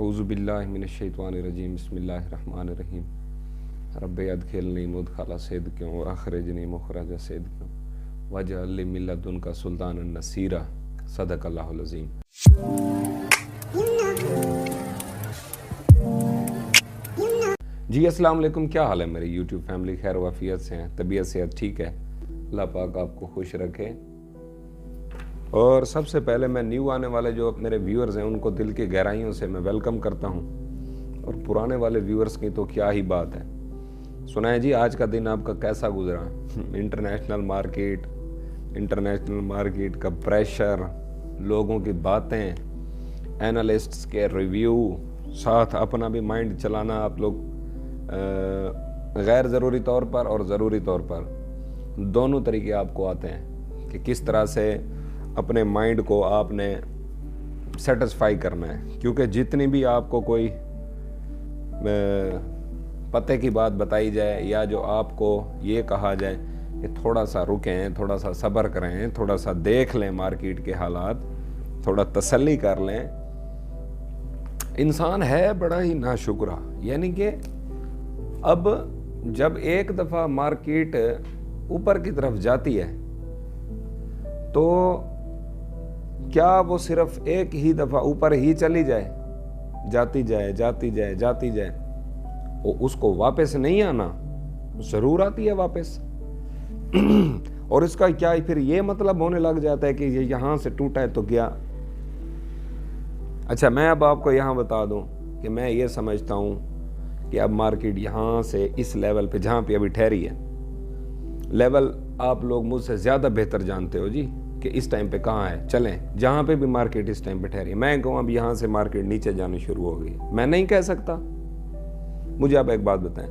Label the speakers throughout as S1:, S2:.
S1: औज़ुबिल्लाहि मिनश्शैतानिर्रजीम बिस्मिल्लाहिर्रहमानिर्रहीम रब्बि अदखिलनी मुदखला सिद्क़िन व अख़रिजनी मुख़रज सिद्क़िन वजअल ली मिन लदुनका सुल्तानन नसीरा सदक़ल्लाहुल अज़ीम। जी अस्सलाम वालेकुम, क्या हाल है मेरी यूट्यूब फैमिली? खैर वाफियत से हैं, तबीयत सेहत ठीक है? अल्लाह पाक आपको खुश रखे। और सबसे पहले मैं न्यू आने वाले जो मेरे व्यूअर्स हैं उनको दिल की गहराइयों से मैं वेलकम करता हूं, और पुराने वाले व्यूअर्स की तो क्या ही बात है। सुनाए जी, आज का दिन आपका कैसा गुजरा? इंटरनेशनल मार्केट का प्रेशर, लोगों की बातें, एनालिस्ट्स के रिव्यू, साथ अपना भी माइंड चलाना। आप लोग गैर ज़रूरी तौर पर और ज़रूरी तौर पर दोनों तरीके आपको आते हैं कि किस तरह से अपने माइंड को आपने सेटिस्फाई करना है। क्योंकि जितनी भी आपको कोई पते की बात बताई जाए या जो आपको ये कहा जाए कि थोड़ा सा रुकें, थोड़ा सा सब्र करें, थोड़ा सा देख लें मार्केट के हालात, थोड़ा तसल्ली कर लें, इंसान है बड़ा ही नाशुक्रा। यानी कि अब जब एक दफ़ा मार्केट ऊपर की तरफ जाती है तो क्या वो सिर्फ एक ही दफ़ा ऊपर ही चली जाए, जाती जाए, वो उसको वापस नहीं आना? ज़रूर आती है वापस। और इसका क्या फिर ये मतलब होने लग जाता है कि ये यहाँ से टूटा है तो गया। अच्छा, मैं अब आपको यहाँ बता दूँ कि मैं ये समझता हूँ कि अब मार्केट यहाँ से इस लेवल पे जहाँ पे अभी ठहरी है, लेवल आप लोग मुझसे ज़्यादा बेहतर जानते हो जी कि इस टाइम पे कहाँ है। चलें, जहाँ पे भी मार्केट इस टाइम पे ठहरी है, मैं कहूँ अब यहाँ से मार्केट नीचे जानी शुरू हो गई, मैं नहीं कह सकता। मुझे आप एक बात बताएं,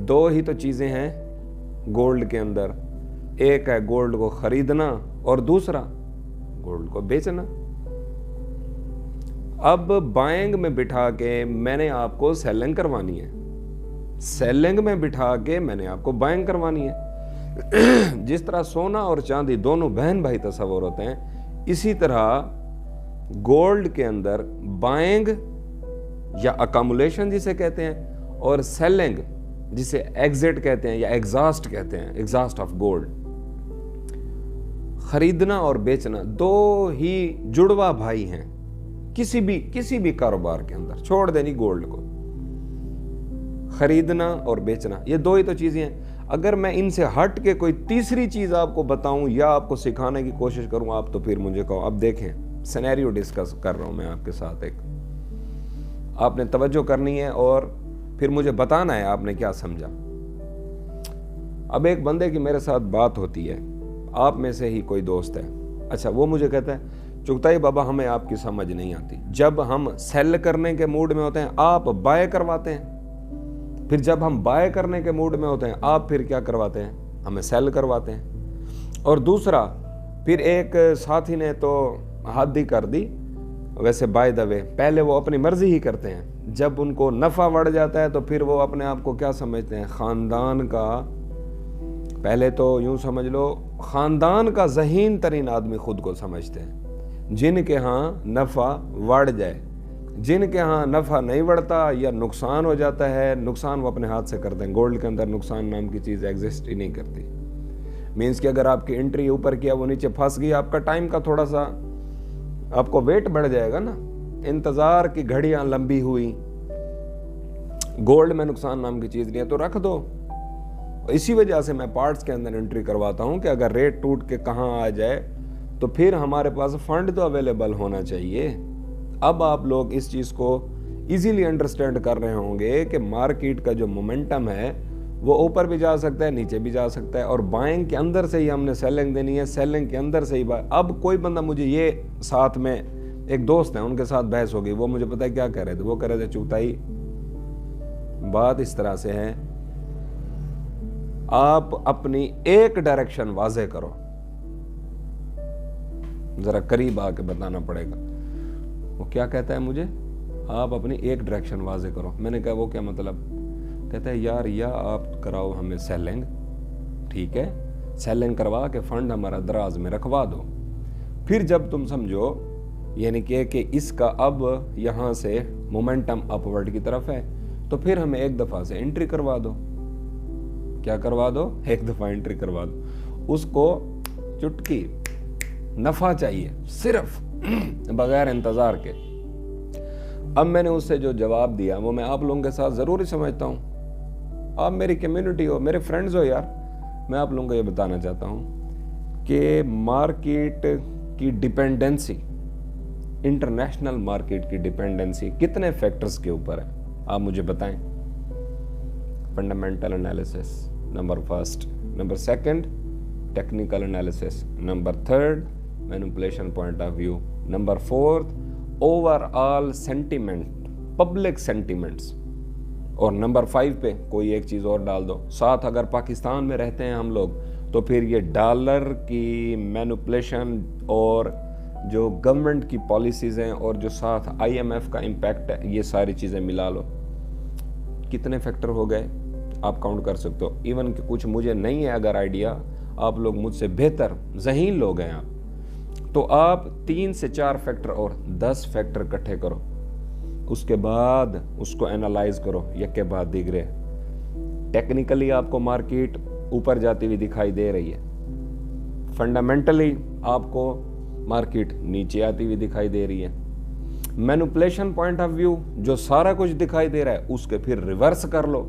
S1: दो ही तो चीज़ें हैं गोल्ड के अंदर, एक है गोल्ड को खरीदना और दूसरा गोल्ड को बेचना। अब बाइंग में बिठा के मैंने आपको सेलिंग करवानी है, सेलिंग में बिठा के मैंने आपको बाइंग करवानी है। जिस तरह सोना और चांदी दोनों बहन भाई तस्वर होते हैं, इसी तरह गोल्ड के अंदर बाइंग या अकामुलेशन जिसे कहते हैं और सेलिंग जिसे एग्जिट कहते हैं या एग्जॉस्ट कहते हैं, एग्जॉस्ट ऑफ गोल्ड, खरीदना और बेचना दो ही जुड़वा भाई हैं किसी भी कारोबार के अंदर। छोड़ देनी गोल्ड को, खरीदना और बेचना, ये दो ही तो चीजें हैं। अगर मैं इनसे हट के कोई तीसरी चीज आपको बताऊं या आपको सिखाने की कोशिश करूं, आप तो फिर मुझे कहो। अब देखें, सिनेरियो डिस्कस कर रहा हूं मैं आपके साथ, एक आपने तवज्जो करनी है और फिर मुझे बताना है आपने क्या समझा। अब एक बंदे की मेरे साथ बात होती है, आप में से ही कोई दोस्त है। अच्छा, वो मुझे कहता है चुगताई बाबा हमें आपकी समझ नहीं आती, जब हम सेल करने के मूड में होते हैं आप बाय करवाते हैं, फिर जब हम बाय करने के मूड में होते हैं आप फिर क्या करवाते हैं, हमें सेल करवाते हैं। और दूसरा, फिर एक साथी ने तो हद ही कर दी, वैसे बाय द वे पहले वो अपनी मर्जी ही करते हैं, जब उनको नफ़ा बढ़ जाता है तो फिर वो अपने आप को क्या समझते हैं, ख़ानदान का, पहले तो यूं समझ लो ख़ानदान का ज़हीन तरीन आदमी खुद को समझते हैं, जिनके यहाँ नफ़ा बढ़ जाए। जिनके यहाँ नफ़ा नहीं बढ़ता या नुकसान हो जाता है, नुकसान वो अपने हाथ से करते हैं। गोल्ड के अंदर नुकसान नाम की चीज़ एग्जिस्ट ही नहीं करती। मीन्स कि अगर आपकी एंट्री ऊपर किया, वो नीचे फंस गई, आपका टाइम का थोड़ा सा आपको वेट बढ़ जाएगा ना, इंतज़ार की घड़ियाँ लंबी हुई। गोल्ड में नुकसान नाम की चीज़ नहीं है, तो रख दो। इसी वजह से मैं पार्ट्स के अंदर एंट्री करवाता हूँ कि अगर रेट टूट के कहाँ आ जाए तो फिर हमारे पास फंड तो अवेलेबल होना चाहिए। अब आप लोग इस चीज़ को इजीली अंडरस्टैंड कर रहे होंगे कि मार्केट का जो मोमेंटम है वो ऊपर भी जा सकता है, नीचे भी जा सकता है, और बाइंग के अंदर से ही हमने सेलिंग देनी है, सेलिंग के अंदर से ही बाय। अब कोई बंदा, मुझे ये साथ में एक दोस्त है, उनके साथ बहस हो गई, वो मुझे पता है क्या कह रहे थे, वो कह रहे थे चुगताई बात इस तरह से है, आप अपनी एक डायरेक्शन वाज़े करो। जरा करीब आके बताना पड़ेगा। वो क्या कहता है मुझे, आप अपनी एक डायरेक्शन वाज़े करो। मैंने कहा वो क्या मतलब? कहता है यार, या आप कराओ हमें सेलिंग, ठीक है, सेलिंग करवा के फंड हमारा दराज में रखवा दो, फिर जब तुम समझो यानी कि इसका अब यहाँ से मोमेंटम अपवर्ड की तरफ है, तो फिर हमें एक दफ़ा से एंट्री करवा दो। क्या करवा दो? एक दफ़ा एंट्री करवा दो। उसको चुटकी नफ़ा चाहिए सिर्फ, बगैर इंतज़ार के। अब मैंने उससे जो जवाब दिया वो मैं आप लोगों के साथ ज़रूरी समझता हूँ। आप मेरी कम्युनिटी हो, मेरे फ्रेंड्स हो यार। मैं आप लोगों को ये बताना चाहता हूँ कि मार्केट की डिपेंडेंसी, इंटरनेशनल मार्केट की डिपेंडेंसी कितने फैक्टर्स के ऊपर है, आप मुझे बताएं। Fundamental analysis number first, number second technical analysis, number third manipulation point of view, number fourth overall sentiment, public sentiments, और नंबर 5 पे कोई एक चीज़ और डाल दो। साथ अगर पाकिस्तान में रहते हैं हम लोग तो फिर ये डॉलर की मैनिपुलेशन और जो गवर्नमेंट की पॉलिसीज़ हैं और जो साथ IMF का इम्पैक्ट है, ये सारी चीज़ें मिला लो। कितने फैक्टर हो गए आप काउंट कर सकते हो। इवन कि कुछ मुझे नहीं है अगर आइडिया, आप लोग मुझसे बेहतर ज़हीन लोग हैं आप, तो आप 3 से 4 फैक्टर और 10 फैक्टर इकट्ठे करो, उसके बाद उसको एनालाइज करो एक के बाद दीगरे। टेक्निकली आपको मार्केट ऊपर जाती हुई दिखाई दे रही है, फंडामेंटली आपको मार्केट नीचे आती हुई दिखाई दे रही है। मैनिपुलेशन पॉइंट ऑफ व्यू जो सारा कुछ दिखाई दे रहा है उसके फिर रिवर्स कर लो।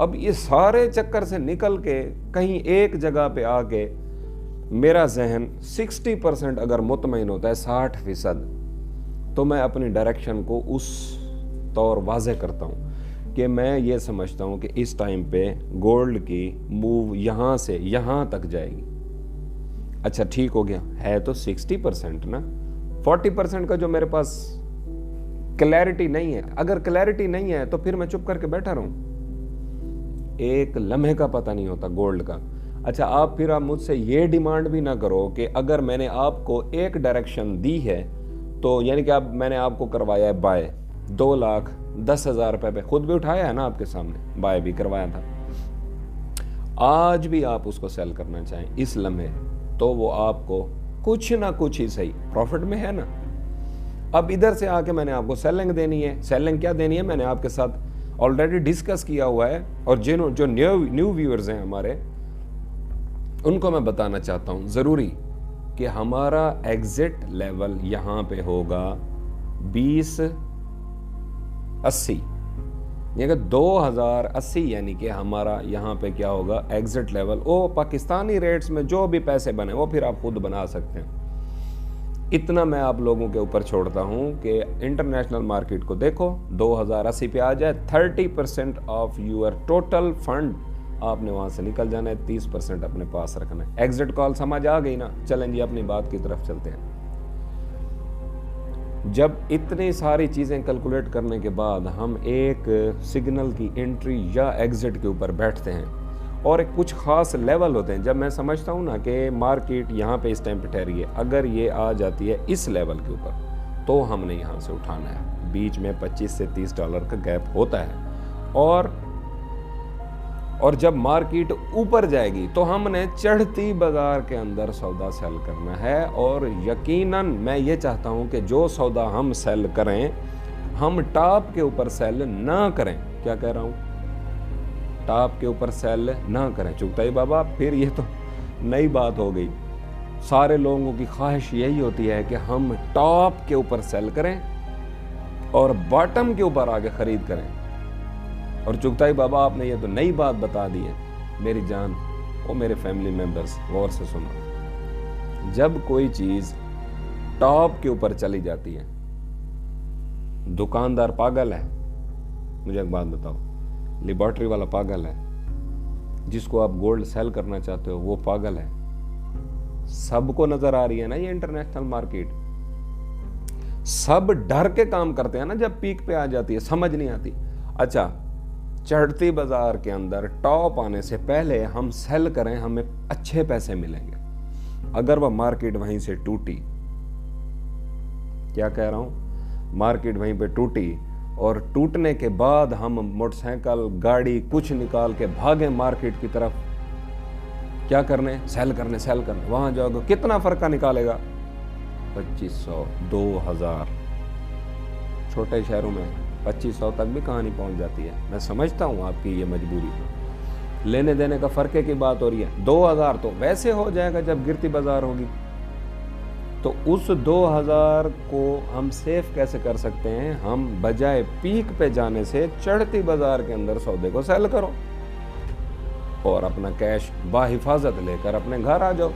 S1: अब ये सारे चक्कर से निकल के कहीं एक जगह पे आके मेरा जहन 60% अगर मुतमईन होता है, 60%, तो मैं अपनी डायरेक्शन को उस तौर वाज़े करता हूँ कि मैं ये समझता हूँ कि इस टाइम पे गोल्ड की मूव यहाँ से यहाँ तक जाएगी। अच्छा ठीक हो गया, है तो 60% ना, 40% का जो मेरे पास क्लैरिटी नहीं है। अगर क्लैरिटी नहीं है तो फिर मैं चुप करके बैठा रहूँ, एक लम्हे का पता नहीं होता गोल्ड का। अच्छा आप मुझसे ये डिमांड भी ना करो कि अगर मैंने आपको एक डायरेक्शन दी है तो यानी कि अब मैंने आपको करवाया है बाय 2,10,000 रुपए पे, खुद भी उठाया है ना आपके सामने, बाय भी करवाया था, आज भी आप उसको सेल करना चाहें इस लम्हे, तो वो आपको कुछ ना कुछ ही सही प्रॉफिट में है ना। अब इधर से आके मैंने आपको सेलिंग देनी है। सेलिंग क्या देनी है मैंने आपके साथ ऑलरेडी डिस्कस किया हुआ है, और जो न्यू व्यूअर्स हैं हमारे, उनको मैं बताना चाहता हूं ज़रूरी कि हमारा एग्जिट लेवल यहाँ पे होगा 2080, यानी कि 2080, यानी कि हमारा यहाँ पे क्या होगा एग्जिट लेवल। वो पाकिस्तानी रेट्स में जो भी पैसे बने वो फिर आप खुद बना सकते हैं। इतना मैं आप लोगों के ऊपर छोड़ता हूँ कि इंटरनेशनल मार्केट को देखो, 2080 पे आ जाए, 30% ऑफ यूअर टोटल फंड आपने वहां से निकल जाना है, 30% अपने पास रखना है। एग्जिट कॉल समझ आ गई ना? चलें जी अपनी बात की तरफ चलते हैं। जब इतनी सारी चीज़ें कैलकुलेट करने के बाद हम एक सिग्नल की एंट्री या एग्जिट के ऊपर बैठते हैं, और एक कुछ ख़ास लेवल होते हैं। जब मैं समझता हूँ ना कि मार्केट यहाँ पे इस टाइम पे ठहरी है, अगर ये आ जाती है इस लेवल के ऊपर तो हमने यहाँ से उठाना है। बीच में 25 से 30 डॉलर का गैप होता है, और जब मार्केट ऊपर जाएगी तो हमने चढ़ती बाजार के अंदर सौदा सेल करना है। और यकीनन मैं ये चाहता हूँ कि जो सौदा हम सेल करें, हम टॉप के ऊपर सेल ना करें। क्या कह रहा हूँ? टॉप के ऊपर सेल ना करें। चुगताई बाबा, फिर ये तो नई बात हो गई। सारे लोगों की ख्वाहिश यही होती है कि हम टॉप के ऊपर सेल करें और बॉटम के ऊपर आगे खरीद करें। और चुगताई बाबा, आपने ये तो नई बात बता दी है मेरी जान और मेरे फैमिली मेंबर्स, गौर से सुनो। जब कोई चीज टॉप के ऊपर चली जाती है, दुकानदार पागल है? मुझे एक बात बताओ, लेबोरेटरी वाला पागल है? जिसको आप गोल्ड सेल करना चाहते हो वो पागल है? सबको नजर आ रही है ना ये इंटरनेशनल मार्केट। सब डर के काम करते हैं ना जब पीक पे आ जाती है, समझ नहीं आती। अच्छा, चढ़ती बाजार के अंदर टॉप आने से पहले हम सेल करें, हमें अच्छे पैसे मिलेंगे। अगर वह मार्केट वहीं से टूटी, क्या कह रहा हूं, मार्केट वहीं पे टूटी और टूटने के बाद हम मोटरसाइकिल गाड़ी कुछ निकाल के भागे मार्केट की तरफ, क्या करने? सेल करने। वहां जाओगे, कितना फर्क का निकालेगा? 2500, 2000, छोटे शहरों में 2500 तक भी कहानी पहुंच जाती है। मैं समझता हूँ आपकी ये मजबूरी, लेने देने का फर्क की बात हो रही है। 2000 तो वैसे हो जाएगा जब गिरती बाजार होगी। तो उस 2000 को हम सेफ कैसे कर सकते हैं? हम बजाय पीक पे जाने से चढ़ती बाजार के अंदर सौदे को सेल करो और अपना कैश बाहिफाजत लेकर अपने घर आ जाओ।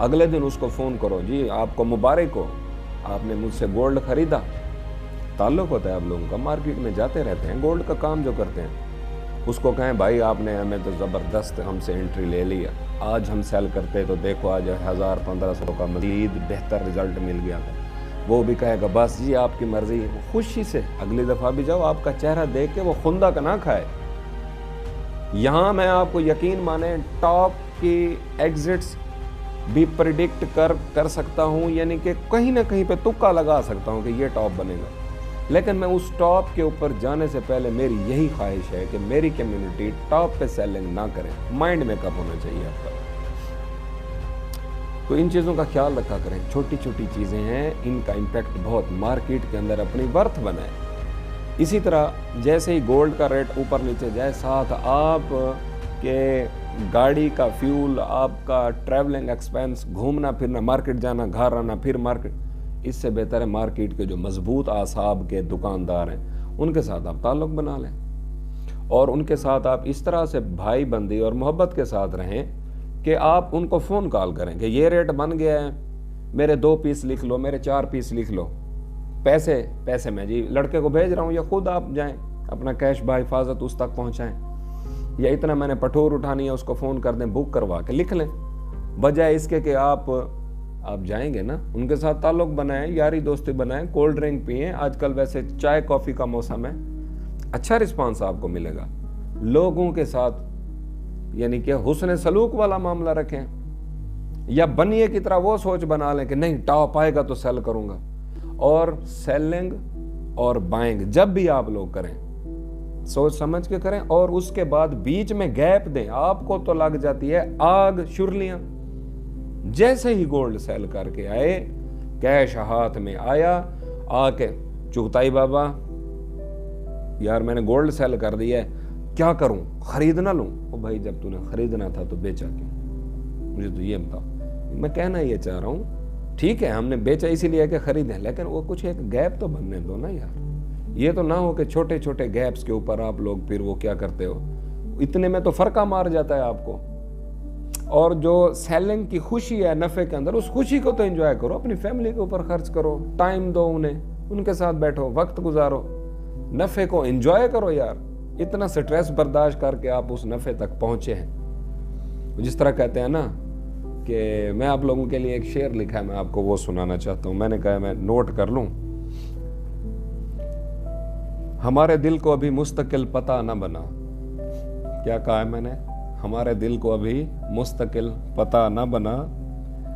S1: अगले दिन उसको फ़ोन करो, जी आपको मुबारक हो, आपने मुझसे गोल्ड खरीदा। ताल्लुक होता है आप लोगों का, मार्केट में जाते रहते हैं, गोल्ड का काम जो करते हैं। उसको कहें भाई आपने हमें तो ज़बरदस्त हमसे एंट्री ले लिया, आज हम सेल करते तो देखो आज 1000-1500 का मज़ीद बेहतर रिज़ल्ट मिल गया था। वो भी कहेगा बस जी आपकी मर्ज़ी। खुशी से अगली दफ़ा भी जाओ, आपका चेहरा देख के वो खुंदा का ना खाए। यहाँ मैं आपको यकीन माने टॉप की एग्जिट्स भी प्रिडिक्ट कर सकता हूँ, यानी कि कहीं ना कहीं पे तुक्का लगा सकता हूँ कि ये टॉप बनेगा। लेकिन मैं उस टॉप के ऊपर जाने से पहले मेरी यही ख्वाहिश है कि मेरी कम्युनिटी टॉप पे सेलिंग ना करे। माइंड मेकअप होना चाहिए आपका। तो इन चीज़ों का ख्याल रखा करें, छोटी छोटी चीज़ें हैं, इनका इम्पैक्ट बहुत मार्केट के अंदर अपनी वर्थ बनाए। इसी तरह जैसे ही गोल्ड का रेट ऊपर नीचे जाए, साथ आप के गाड़ी का फ्यूल, आपका ट्रैवलिंग एक्सपेंस, घूमना फिरना, मार्केट जाना, घर आना, फिर मार्केट, इससे बेहतर है मार्केट के जो मजबूत आसाब के दुकानदार हैं उनके साथ आप ताल्लुक़ बना लें और उनके साथ आप इस तरह से भाई बंदी और मोहब्बत के साथ रहें कि आप उनको फ़ोन कॉल करें कि ये रेट बन गया है, मेरे 2 पीस लिख लो, मेरे 4 पीस लिख लो, पैसे मैं जी लड़के को भेज रहा हूँ, या खुद आप जाएं अपना कैश बाहिफाजत उस तक पहुँचाएँ, या इतना मैंने पठोर उठानी है उसको फ़ोन कर दें, बुक करवा के लिख लें। बजाय इसके कि आप जाएंगे ना, उनके साथ ताल्लुक़ बनाएं, यारी दोस्ती बनाएं, कोल्ड ड्रिंक पिएं। आजकल वैसे चाय कॉफ़ी का मौसम है, अच्छा रिस्पांस आपको मिलेगा। लोगों के साथ यानी कि हुस्न सलूक वाला मामला रखें, या बनिए की तरह वो सोच बना लें कि नहीं टॉप आएगा तो सेल करूँगा। और सेलिंग और बाइंग जब भी आप लोग करें सोच समझ के करें, और उसके बाद बीच में गैप दें। आपको तो लग जाती है आग शुरलियाँ। जैसे ही गोल्ड सेल करके आए, कैश हाथ में आया, आके चुगताई बाबा यार मैंने गोल्ड सेल कर दिया है, क्या करूं, खरीद ना लूं? ओ भाई जब तूने खरीदना था तो बेचा क्यों? मुझे तो ये बताओ। मैं कहना ये चाह रहा हूं, ठीक है हमने बेचा इसीलिए कि खरीदें, लेकिन वो कुछ एक गैप तो बनने दो ना यार। ये तो ना हो कि छोटे छोटे गैप्स के ऊपर आप लोग फिर वो क्या करते हो, इतने में तो फर्का मार जाता है आपको। और जो सेलिंग की खुशी है नफ़े के अंदर, उस खुशी को तो एंजॉय करो, अपनी फैमिली के ऊपर खर्च करो, टाइम दो उन्हें, उनके साथ बैठो, वक्त गुजारो, नफ़े को एंजॉय करो यार। इतना स्ट्रेस बर्दाश्त करके आप उस नफ़े तक पहुँचे हैं। जिस तरह कहते हैं ना कि मैं आप लोगों के लिए एक शेर लिखा है, मैं आपको वो सुनाना चाहता हूँ। मैंने कहा मैं नोट कर लूँ। हमारे दिल को अभी मुस्तकिल पता न बना। क्या कहा है मैंने? हमारे दिल को अभी मुस्तकिल पता न बना,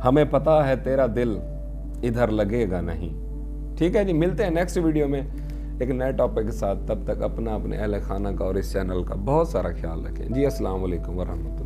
S1: हमें पता है तेरा दिल इधर लगेगा नहीं। ठीक है जी, मिलते हैं नेक्स्ट वीडियो में एक नए टॉपिक के साथ। तब तक अपना, अपने अहले खाना का और इस चैनल का बहुत सारा ख्याल रखें जी। अस्सलाम वालेकुम वरहमतुल्लाह।